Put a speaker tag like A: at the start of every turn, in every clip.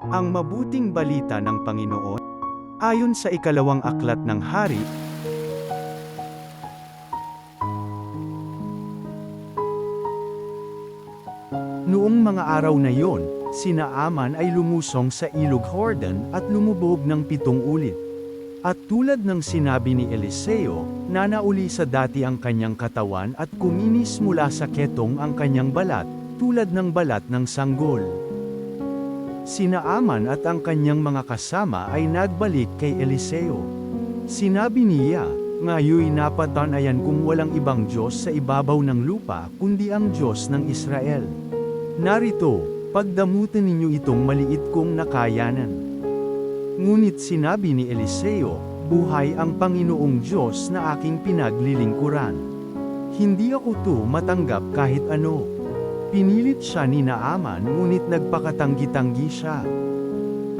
A: Ang mabuting balita ng Panginoon, ayon sa ikalawang aklat ng Hari, noong mga araw na iyon, sina Aman ay lumusong sa ilog Jordan at lumubog ng 7 ulit. At tulad ng sinabi ni Eliseo, nanauli sa dati ang kanyang katawan at kuminis mula sa ketong ang kanyang balat, tulad ng balat ng sanggol. Sina Aman at ang kanyang mga kasama ay nagbalik kay Eliseo. Sinabi niya, "Ngayoy napatanayan kung walang ibang Diyos sa ibabaw ng lupa kundi ang Diyos ng Israel. Narito, pagdamutan ninyo itong maliit kong nakayanan." Ngunit sinabi ni Eliseo, "Buhay ang Panginoong Diyos na aking pinaglilingkuran. Hindi ako matanggap kahit ano." Pinilit siya ni Naaman ngunit nagpakatanggi-tanggi siya.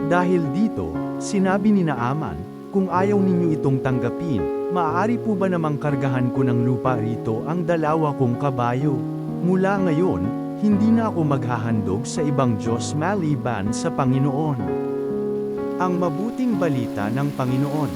A: Dahil dito, sinabi ni Naaman, "Kung ayaw ninyo itong tanggapin, maaari po ba namang kargahan ko ng lupa rito ang 2 kong kabayo? Mula ngayon, hindi na ako maghahandog sa ibang Diyos maliban sa Panginoon." Ang mabuting balita ng Panginoon.